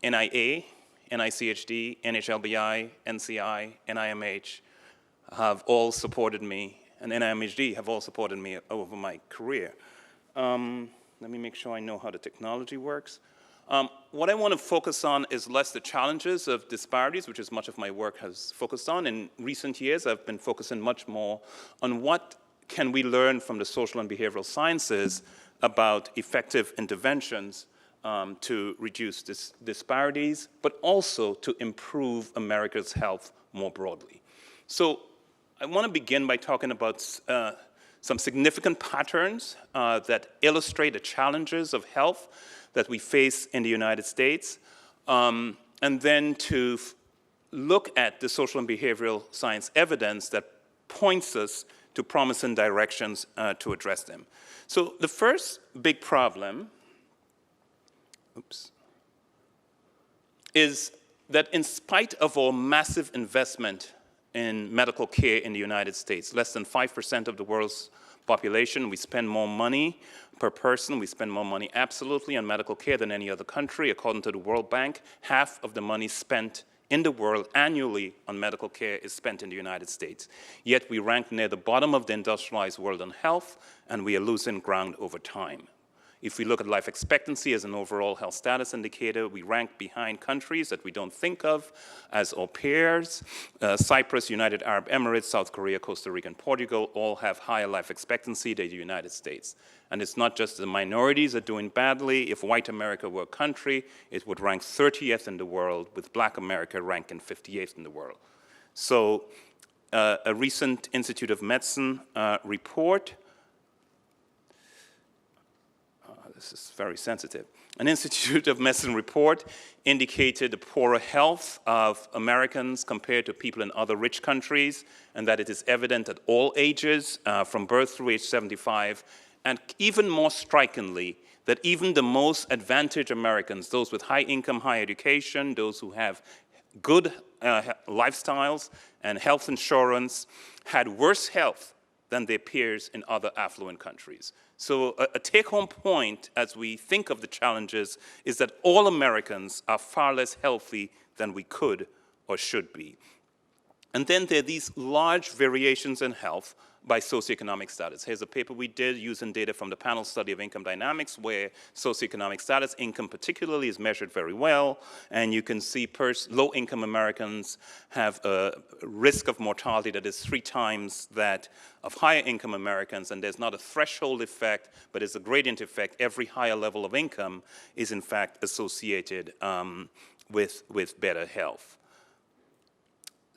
NIA, NICHD, NHLBI, NCI, NIMH have all supported me, and NIMHD have all supported me over my career. Let me make sure I know how the technology works. What I want to focus on is less the challenges of disparities, which is much of my work has focused on. In recent years, I've been focusing much more on what can we learn from the social and behavioral sciences about effective interventions to reduce disparities, but also to improve America's health more broadly. So I want to begin by talking about some significant patterns that illustrate the challenges of health that we face in the United States, and then to look at the social and behavioral science evidence that points us to promising directions to address them. So the first big problem, is that in spite of our massive investment in medical care in the United States, less than 5% of the world's population, we spend more money per person, we spend more money absolutely on medical care than any other country. According to the World Bank, half of the money spent in the world annually on medical care is spent in the United States. Yet we rank near the bottom of the industrialized world on health, and we are losing ground over time. If we look at life expectancy as an overall health status indicator, we rank behind countries that we don't think of as our peers. Cyprus, United Arab Emirates, South Korea, Costa Rica, and Portugal all have higher life expectancy than the United States. And it's not just the minorities are doing badly. If white America were a country, it would rank 30th in the world, with black America ranking 58th in the world. So a recent Institute of Medicine report, this is very sensitive. An Institute of Medicine report indicated the poorer health of Americans compared to people in other rich countries, and that it is evident at all ages, from birth through age 75, and even more strikingly, that even the most advantaged Americans, those with high income, high education, those who have good lifestyles and health insurance, had worse health than their peers in other affluent countries. So a take-home point as we think of the challenges is that all Americans are far less healthy than we could or should be. And then there are these large variations in health by socioeconomic status. Here's a paper we did using data from the panel study of income dynamics, where socioeconomic status, income particularly, is measured very well. And you can see low-income Americans have a risk of mortality that is 3 times that of higher-income Americans. And there's not a threshold effect, but it's a gradient effect. Every higher level of income is, in fact, associated with better health.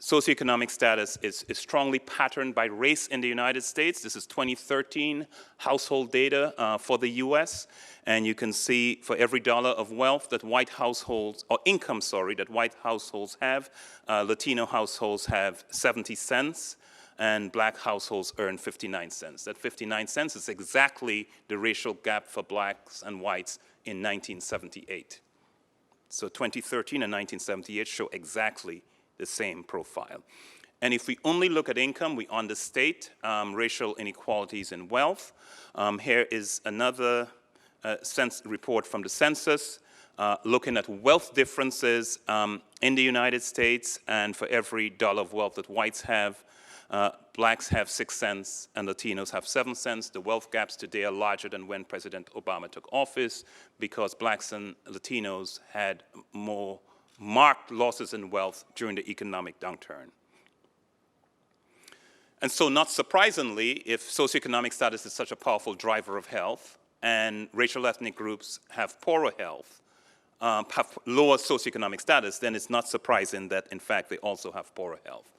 Socioeconomic status is strongly patterned by race in the United States. This is 2013 household data for the US. And you can see for every dollar of wealth that white households, or income, sorry, that white households have, Latino households have 70 cents, and black households earn 59 cents. That 59 cents is exactly the racial gap for blacks and whites in 1978. So 2013 and 1978 show exactly the same profile. And if we only look at income, we understate racial inequalities in wealth. Here is another report from the census looking at wealth differences in the United States, and for every dollar of wealth that whites have, blacks have 6 cents and Latinos have 7 cents. The wealth gaps today are larger than when President Obama took office, because blacks and Latinos had more marked losses in wealth during the economic downturn. And so, not surprisingly, if socioeconomic status is such a powerful driver of health, and racial ethnic groups have poorer health, have lower socioeconomic status, then it's not surprising that, in fact, they also have poorer health.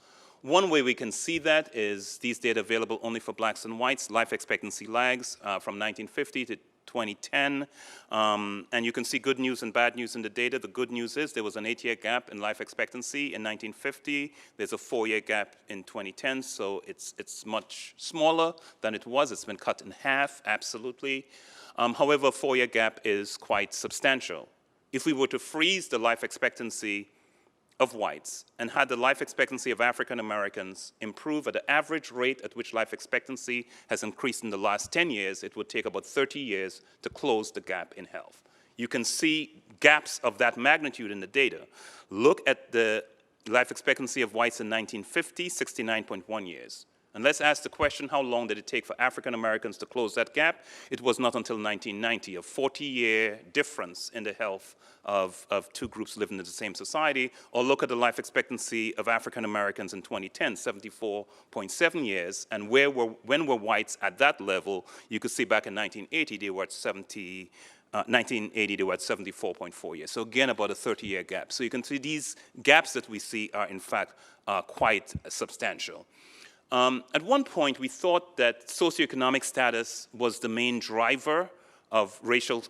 One way we can see that is these data available only for blacks and whites. Life expectancy lags from 1950 to 2010, and you can see good news and bad news in the data. The good news is there was an 8-year gap in life expectancy in 1950. There's a 4-year gap in 2010, so it's much smaller than it was. It's been cut in half, absolutely. However, a 4-year gap is quite substantial. If we were to freeze the life expectancy of whites and had the life expectancy of African Americans improve at the average rate at which life expectancy has increased in the last 10 years, it would take about 30 years to close the gap in health. You can see gaps of that magnitude in the data. Look at the life expectancy of whites in 1950, 69.1 years. And let's ask the question, how long did it take for African Americans to close that gap? It was not until 1990, a 40-year difference in the health of two groups living in the same society. Or look at the life expectancy of African Americans in 2010, 74.7 years. And when were whites at that level? You could see back in 1980, they were at 1980, they were at 74.4 years. So again, about a 30-year gap. So you can see these gaps that we see are, in fact, quite substantial. At one point, we thought that socioeconomic status was the main driver of racial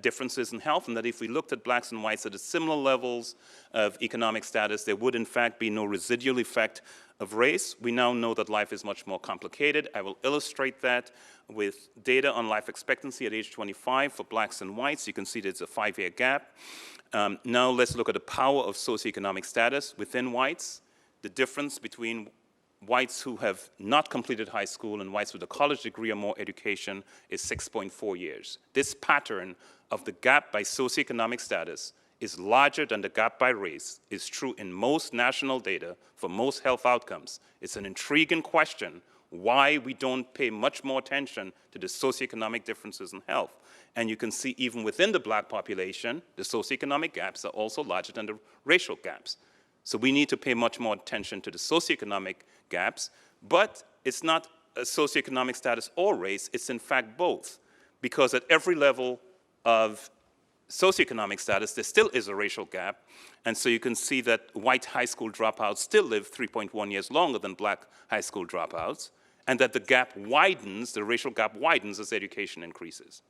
differences in health, and that if we looked at blacks and whites at similar levels of economic status, there would, in fact, be no residual effect of race. We now know that life is much more complicated. I will illustrate that with data on life expectancy at age 25 for blacks and whites. You can see there's a 5-year gap. Now let's look at the power of socioeconomic status within whites, the difference between whites who have not completed high school and whites with a college degree or more education is 6.4 years. This pattern of the gap by socioeconomic status is larger than the gap by race is true in most national data for most health outcomes. It's an intriguing question why we don't pay much more attention to the socioeconomic differences in health. And you can see even within the black population, the socioeconomic gaps are also larger than the racial gaps. So we need to pay much more attention to the socioeconomic gaps, but it's not a socioeconomic status or race, it's in fact both. Because at every level of socioeconomic status, there still is a racial gap, and so you can see that white high school dropouts still live 3.1 years longer than black high school dropouts, and that the gap widens, the racial gap widens as education increases.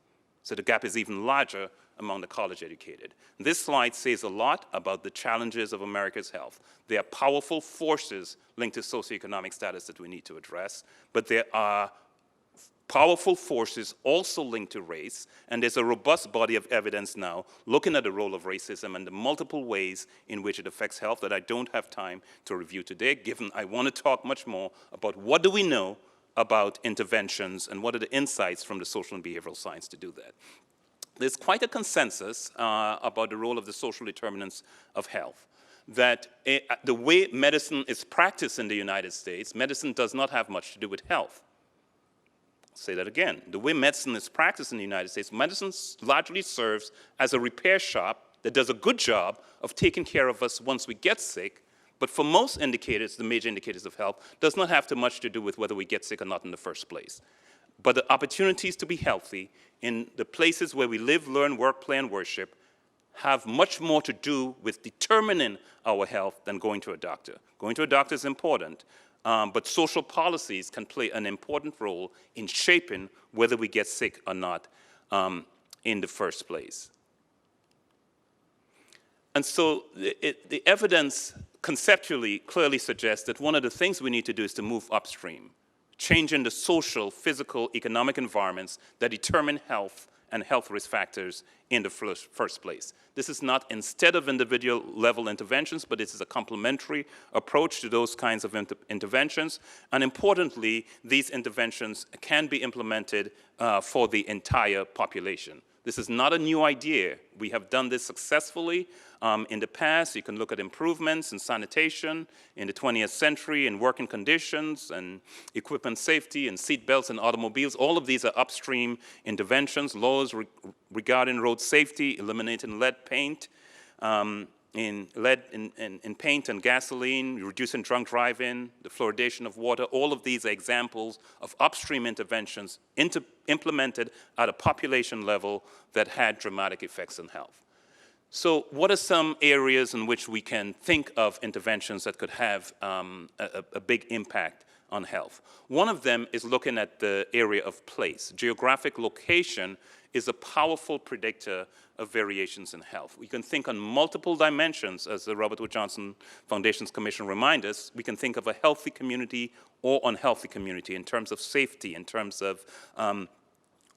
So the gap is even larger among the college-educated. This slide says a lot about the challenges of America's health. There are powerful forces linked to socioeconomic status that we need to address, but there are powerful forces also linked to race, and there's a robust body of evidence now looking at the role of racism and the multiple ways in which it affects health that I don't have time to review today, given I want to talk much more about what do we know about interventions and what are the insights from the social and behavioral science to do that. There's quite a consensus about the role of the social determinants of health, that the way medicine is practiced in the United States, medicine does not have much to do with health. I'll say that again. The way medicine is practiced in the United States, medicine largely serves as a repair shop that does a good job of taking care of us once we get sick, but for most indicators, the major indicators of health, does not have too much to do with whether we get sick or not in the first place. But the opportunities to be healthy in the places where we live, learn, work, play, and worship have much more to do with determining our health than going to a doctor. Going to a doctor is important, but social policies can play an important role in shaping whether we get sick or not in the first place. And so the evidence conceptually clearly suggests that one of the things we need to do is to move upstream, changing the social, physical, economic environments that determine health and health risk factors in the first place. This is not instead of individual level interventions, but this is a complementary approach to those kinds of interventions. And importantly, these interventions can be implemented for the entire population. This is not a new idea. We have done this successfully in the past. You can look at improvements in sanitation in the 20th century, in working conditions, and equipment safety, and seat belts in automobiles. All of these are upstream interventions, laws regarding road safety, eliminating lead paint, in paint and gasoline, reducing drunk driving, the fluoridation of water. All of these are examples of upstream interventions implemented at a population level that had dramatic effects on health. So what are some areas in which we can think of interventions that could have a big impact on health? One of them is looking at the area of place. Geographic location is a powerful predictor of variations in health. We can think on multiple dimensions, as the Robert Wood Johnson Foundation's Commission reminds us. We can think of a healthy community or unhealthy community in terms of safety, in terms of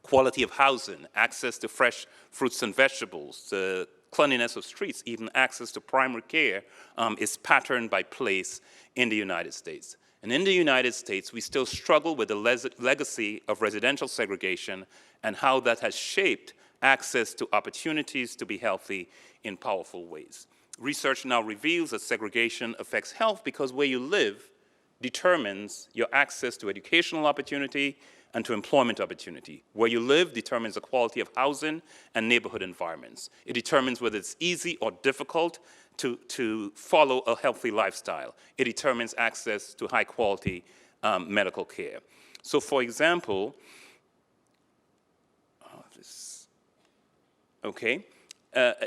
quality of housing, access to fresh fruits and vegetables, the cleanliness of streets, even access to primary care is patterned by place in the United States. And in the United States, we still struggle with the legacy of residential segregation and how that has shaped access to opportunities to be healthy in powerful ways. Research now reveals that segregation affects health because where you live determines your access to educational opportunity and to employment opportunity. Where you live determines the quality of housing and neighborhood environments. It determines whether it's easy or difficult to follow a healthy lifestyle. It determines access to high quality medical care. So for example,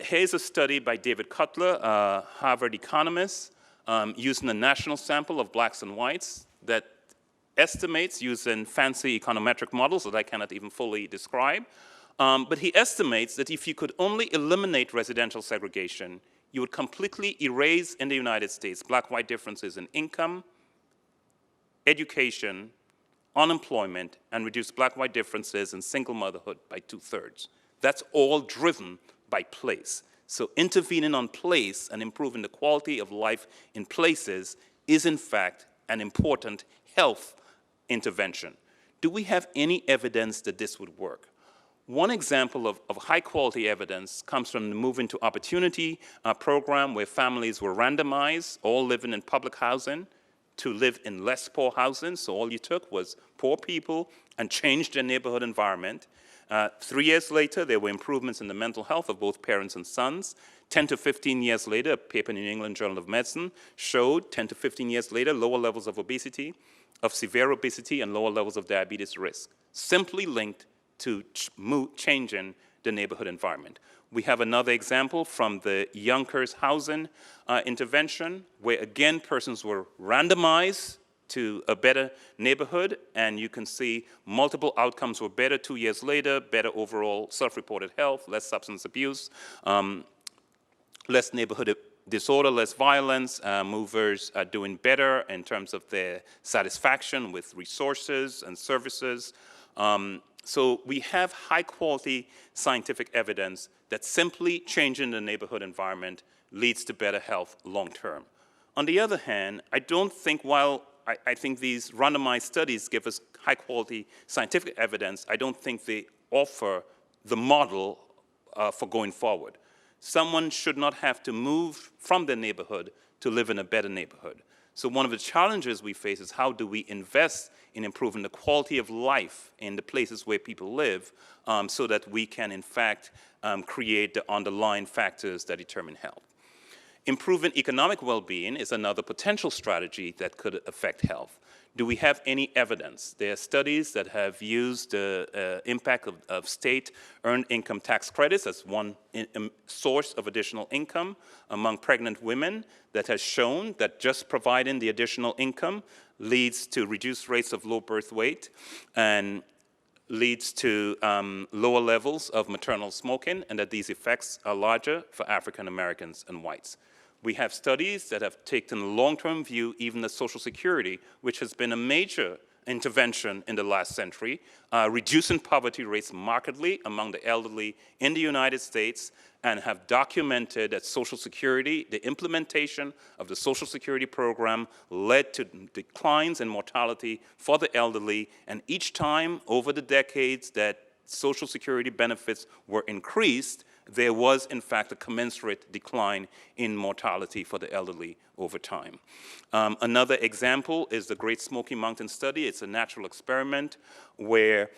here's a study by David Cutler, a Harvard economist, using a national sample of blacks and whites that estimates using fancy econometric models that I cannot even fully describe. But he estimates that if you could only eliminate residential segregation, you would completely erase in the United States black-white differences in income, education, unemployment, and reduce black-white differences in single motherhood by 2/3. That's all driven by place. So intervening on place and improving the quality of life in places is in fact an important health intervention. Do we have any evidence that this would work? One example of high quality evidence comes from the Move Into Opportunity program, where families were randomized, all living in public housing, to live in less poor housing. So all you took was poor people and changed their neighborhood environment. 3 years later, there were improvements in the mental health of both parents and sons. 10 to 15 years later, a paper in the New England Journal of Medicine showed 10 to 15 years later, lower levels of obesity, of severe obesity, and lower levels of diabetes risk, simply linked to changing the neighborhood environment. We have another example from the Yonkers housing intervention, where again, persons were randomized to a better neighborhood, and you can see multiple outcomes were better 2 years later, better overall self-reported health, less substance abuse, less neighborhood disorder, less violence. Movers are doing better in terms of their satisfaction with resources and services. So we have high quality scientific evidence that simply changing the neighborhood environment leads to better health long term. On the other hand, I don't think, while I think these randomized studies give us high quality scientific evidence, I don't think they offer the model for going forward. Someone should not have to move from their neighborhood to live in a better neighborhood. So one of the challenges we face is how do we invest in improving the quality of life in the places where people live so that we can, in fact, create the underlying factors that determine health. Improving economic well-being is another potential strategy that could affect health. Do we have any evidence? There are studies that have used the impact of state earned income tax credits as one source of additional income among pregnant women that has shown that just providing the additional income leads to reduced rates of low birth weight and leads to lower levels of maternal smoking, and that these effects are larger for African Americans and whites. We have studies that have taken a long-term view, even as Social Security, which has been a major intervention in the last century, reducing poverty rates markedly among the elderly in the United States, and have documented that Social Security, the implementation of the Social Security program led to declines in mortality for the elderly, and each time over the decades that Social Security benefits were increased, there was, in fact, a commensurate decline in mortality for the elderly over time. Another example is the Great Smoky Mountain Study. It's a natural experiment where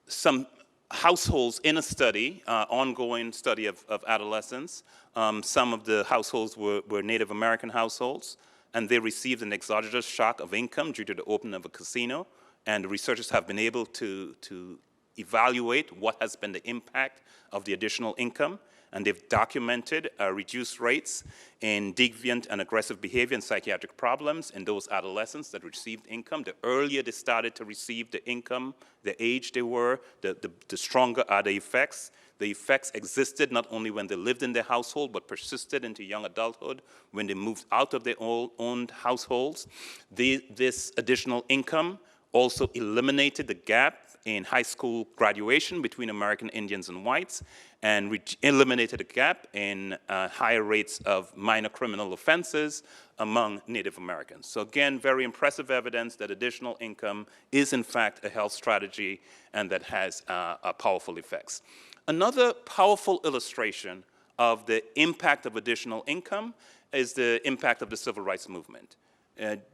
some households in a study, ongoing study of adolescents, some of the households were Native American households, and they received an exogenous shock of income due to the opening of a casino. And the researchers have been able to evaluate what has been the impact of the additional income, and they've documented reduced rates in deviant and aggressive behavior and psychiatric problems in those adolescents that received income. The earlier they started to receive the income, the age they were, the stronger are the effects. The effects existed not only when they lived in their household, but persisted into young adulthood when they moved out of their own households. This additional income also eliminated the gap in high school graduation between American Indians and whites, and eliminated a gap in higher rates of minor criminal offenses among Native Americans. So again, very impressive evidence that additional income is in fact a health strategy and that has powerful effects. Another powerful illustration of the impact of additional income is the impact of the civil rights movement.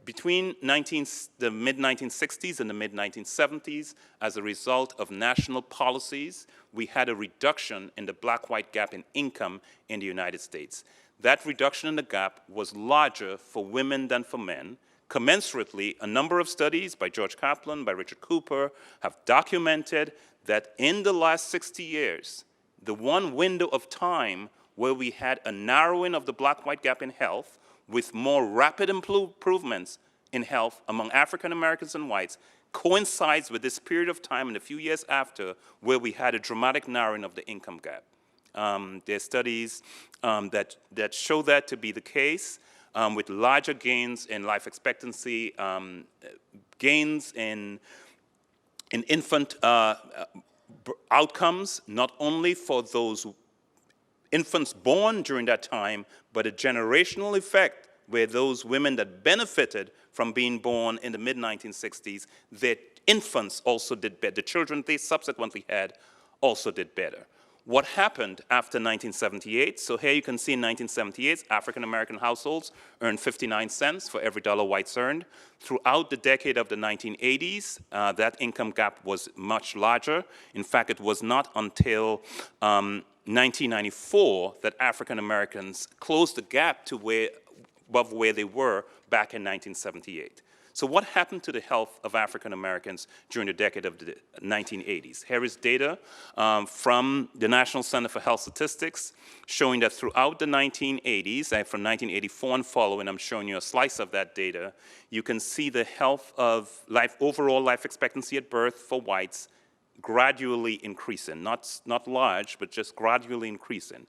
Between the mid-1960s and the mid-1970s, as a result of national policies, we had a reduction in the black-white gap in income in the United States. That reduction in the gap was larger for women than for men. Commensurately, a number of studies by George Kaplan, by Richard Cooper, have documented that in the last 60 years, the one window of time where we had a narrowing of the black-white gap in health with more rapid improvements in health among African Americans and whites coincides with this period of time and a few years after where we had a dramatic narrowing of the income gap. There are studies that show that to be the case, with larger gains in life expectancy, gains in infant outcomes, not only for those infants born during that time, but a generational effect where those women that benefited from being born in the mid-1960s, their infants also did better. The children they subsequently had also did better. What happened after 1978? So here you can see in 1978, African-American households earned 59 cents for every dollar whites earned. Throughout the decade of the 1980s, that income gap was much larger. In fact, it was not until 1994 that African Americans closed the gap to above where they were back in 1978. So what happened to the health of African Americans during the decade of the 1980s? Here is data from the National Center for Health Statistics showing that throughout the 1980s, and from 1984 and following, I'm showing you a slice of that data, you can see the health of overall life expectancy at birth for whites gradually increasing, not large, but just gradually increasing.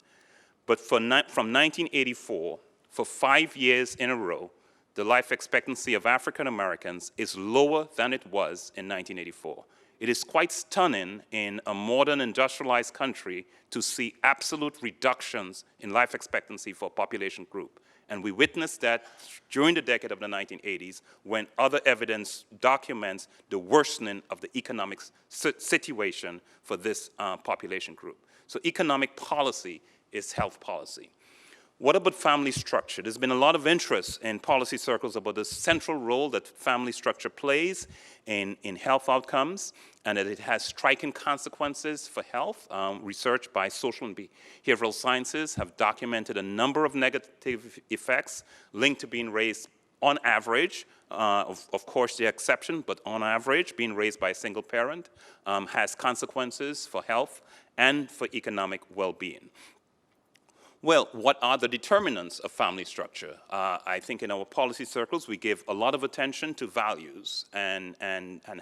But from 1984, for 5 years in a row, the life expectancy of African Americans is lower than it was in 1984. It is quite stunning in a modern industrialized country to see absolute reductions in life expectancy for a population group. And we witnessed that during the decade of the 1980s when other evidence documents the worsening of the economic situation for this population group. So economic policy is health policy. What about family structure? There's been a lot of interest in policy circles about the central role that family structure plays in health outcomes, and that it has striking consequences for health. Research by social and behavioral sciences have documented a number of negative effects linked to being raised on average, of course the exception, but on average, being raised by a single parent has consequences for health and for economic well-being. Well, what are the determinants of family structure? I think in our policy circles, we give a lot of attention to values and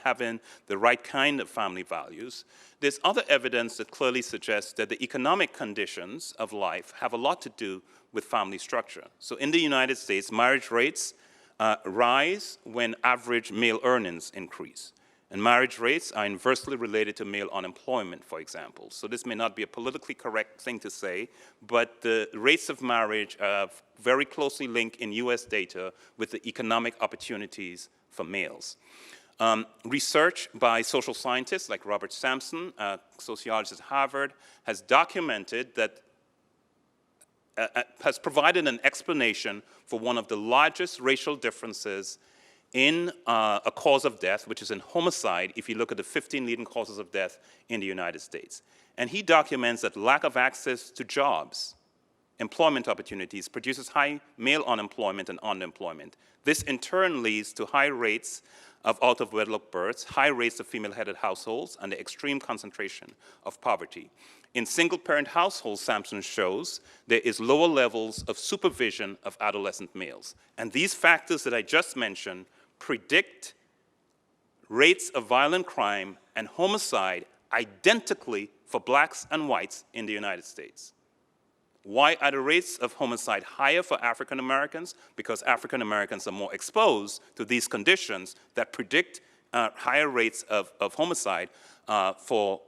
having the right kind of family values. There's other evidence that clearly suggests that the economic conditions of life have a lot to do with family structure. So in the United States, marriage rates rise when average male earnings increase. And marriage rates are inversely related to male unemployment, for example. So this may not be a politically correct thing to say, but the rates of marriage are very closely linked in US data with the economic opportunities for males. Research by social scientists like Robert Sampson, a sociologist at Harvard, has documented that has provided an explanation for one of the largest racial differences in a cause of death, which is in homicide, if you look at the 15 leading causes of death in the United States. And he documents that lack of access to jobs, employment opportunities, produces high male unemployment and underemployment. This in turn leads to high rates of out-of-wedlock births, high rates of female-headed households, and the extreme concentration of poverty. In single-parent households, Sampson shows, there is lower levels of supervision of adolescent males. And these factors that I just mentioned predict rates of violent crime and homicide identically for blacks and whites in the United States. Why are the rates of homicide higher for African Americans? Because African Americans are more exposed to these conditions that predict higher rates of homicide for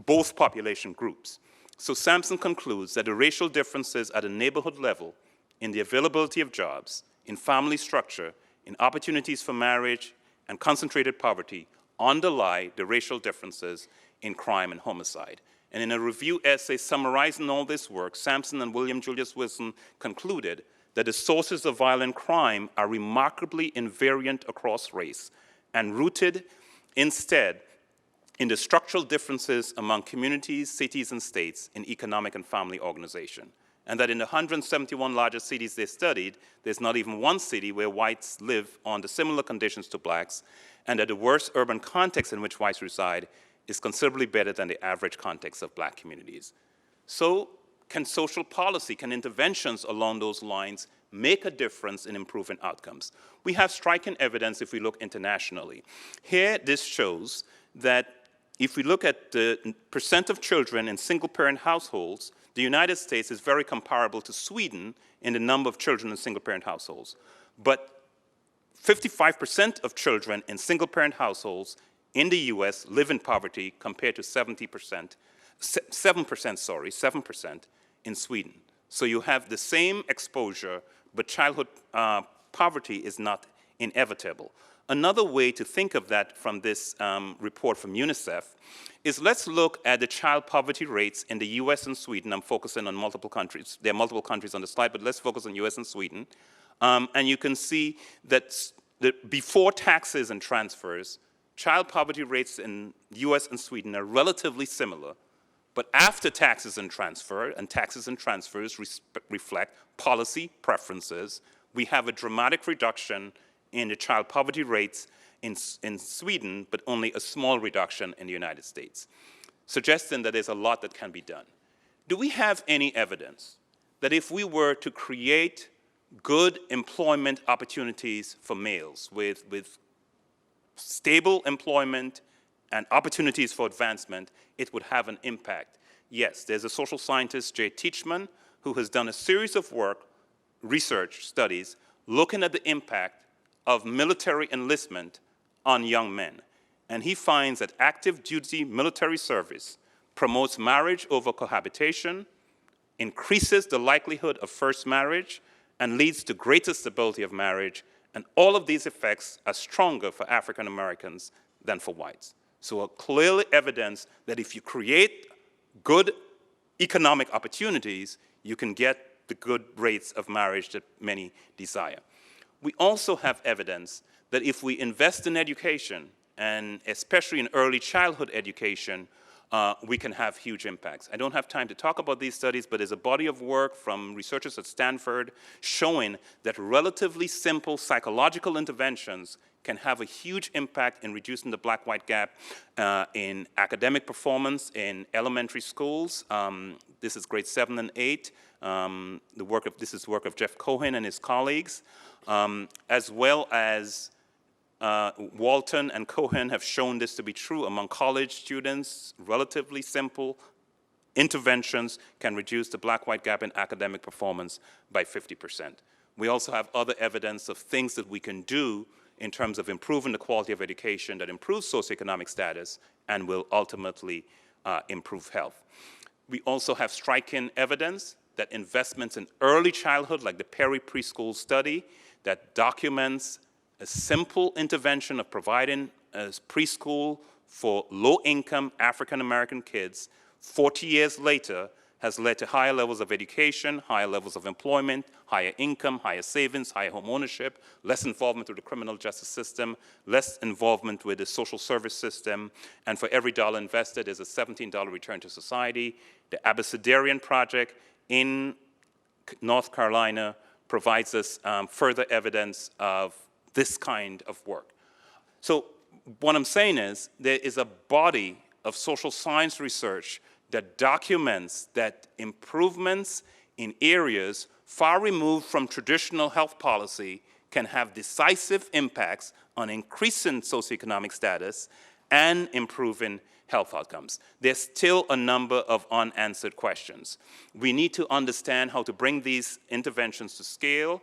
both population groups. So Sampson concludes that the racial differences at a neighborhood level in the availability of jobs, in family structure, in opportunities for marriage, and concentrated poverty underlie the racial differences in crime and homicide. And in a review essay summarizing all this work, Sampson and William Julius Wilson concluded that the sources of violent crime are remarkably invariant across race and rooted instead in the structural differences among communities, cities, and states in economic and family organization. And that in the 171 largest cities they studied, there's not even one city where whites live under similar conditions to blacks, and that the worst urban context in which whites reside is considerably better than the average context of black communities. So can social policy, can interventions along those lines make a difference in improving outcomes? We have striking evidence if we look internationally. Here, this shows that if we look at the percent of children in single-parent households, the United States is very comparable to Sweden in the number of children in single-parent households. But 55% of children in single-parent households in the US live in poverty compared to 7% in Sweden. So you have the same exposure, but childhood poverty is not inevitable. Another way to think of that from this report from UNICEF is let's look at the child poverty rates in the US and Sweden. I'm focusing on multiple countries. There are multiple countries on the slide, but let's focus on US and Sweden. And you can see that before taxes and transfers, child poverty rates in US and Sweden are relatively similar, but after taxes and transfers reflect policy preferences, we have a dramatic reduction in the child poverty rates in Sweden, but only a small reduction in the United States, suggesting that there's a lot that can be done. Do we have any evidence that if we were to create good employment opportunities for males with stable employment and opportunities for advancement, it would have an impact? Yes, there's a social scientist, Jay Teachman, who has done a series of research studies, looking at the impact of military enlistment on young men. And he finds that active duty military service promotes marriage over cohabitation, increases the likelihood of first marriage, and leads to greater stability of marriage. And all of these effects are stronger for African Americans than for whites. So clearly evidence that if you create good economic opportunities, you can get the good rates of marriage that many desire. We also have evidence that if we invest in education, and especially in early childhood education, we can have huge impacts. I don't have time to talk about these studies, but there's a body of work from researchers at Stanford showing that relatively simple psychological interventions can have a huge impact in reducing the black-white gap in academic performance in elementary schools. This is grades 7 and 8. This is work of Jeff Cohen and his colleagues, as well as Walton and Cohen have shown this to be true among college students. Relatively simple interventions can reduce the black-white gap in academic performance by 50%. We also have other evidence of things that we can do in terms of improving the quality of education that improves socioeconomic status and will ultimately improve health. We also have striking evidence that investments in early childhood, like the Perry Preschool study, that documents a simple intervention of providing a preschool for low-income African-American kids 40 years later has led to higher levels of education, higher levels of employment, higher income, higher savings, higher home ownership, less involvement with the criminal justice system, less involvement with the social service system, and for every dollar invested, there's a $17 return to society. The Abecedarian Project in North Carolina provides us further evidence of this kind of work. So what I'm saying is there is a body of social science research that documents that improvements in areas far removed from traditional health policy can have decisive impacts on increasing socioeconomic status and improving health outcomes. There's still a number of unanswered questions. We need to understand how to bring these interventions to scale.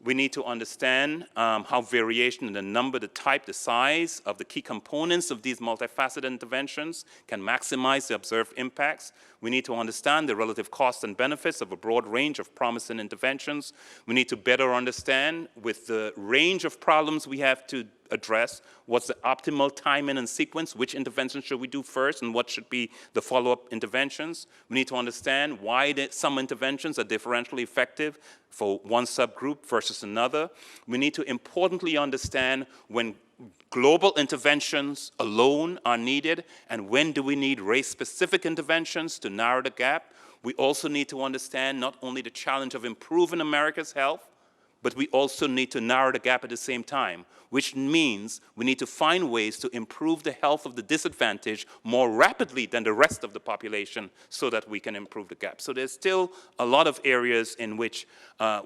We need to understand how variation in the number, the type, the size of the key components of these multifaceted interventions can maximize the observed impacts. We need to understand the relative costs and benefits of a broad range of promising interventions. We need to better understand, with the range of problems we have to address, what's the optimal timing and sequence, which interventions should we do first, and what should be the follow-up interventions. We need to understand why some interventions are differentially effective for one subgroup versus another. We need to importantly understand when global interventions alone are needed, and when do we need race-specific interventions to narrow the gap. We also need to understand not only the challenge of improving America's health, but we also need to narrow the gap at the same time, which means we need to find ways to improve the health of the disadvantaged more rapidly than the rest of the population so that we can improve the gap. So there's still a lot of areas in which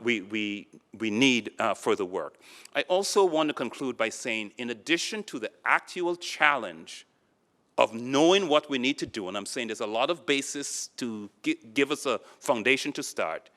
we need further work. I also want to conclude by saying, in addition to the actual challenge of knowing what we need to do, and I'm saying there's a lot of basis to give us a foundation to start,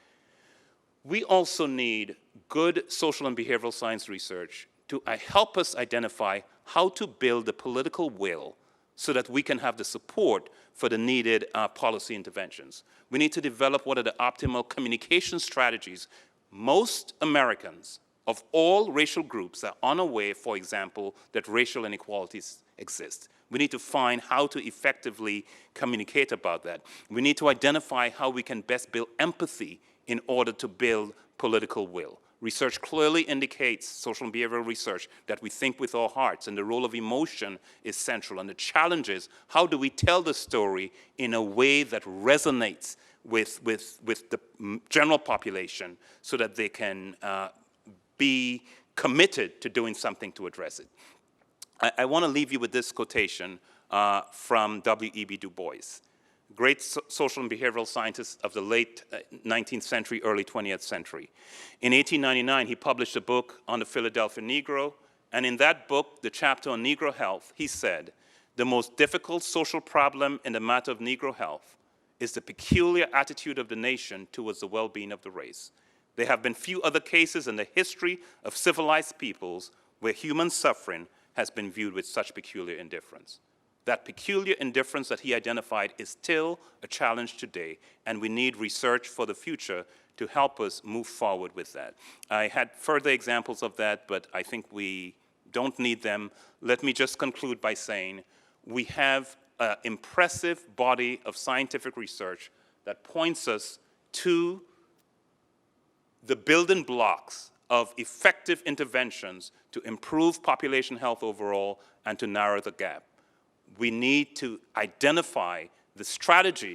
we also need good social and behavioral science research to help us identify how to build the political will so that we can have the support for the needed policy interventions. We need to develop what are the optimal communication strategies. Most Americans of all racial groups are unaware, for example, that racial inequalities exist. We need to find how to effectively communicate about that. We need to identify how we can best build empathy in order to build political will. Research clearly indicates, social and behavioral research, that we think with our hearts, and the role of emotion is central. And the challenge is, how do we tell the story in a way that resonates with the general population so that they can be committed to doing something to address it? I want to leave you with this quotation from W.E.B. Du Bois, great social and behavioral scientist of the late 19th century, early 20th century. In 1899, he published a book on the Philadelphia Negro, and in that book, the chapter on Negro health, he said, "The most difficult social problem in the matter of Negro health is the peculiar attitude of the nation towards the well-being of the race. There have been few other cases in the history of civilized peoples where human suffering has been viewed with such peculiar indifference." That peculiar indifference that he identified is still a challenge today, and we need research for the future to help us move forward with that. I had further examples of that, but I think we don't need them. Let me just conclude by saying we have an impressive body of scientific research that points us to the building blocks of effective interventions to improve population health overall and to narrow the gap. We need to identify the strategy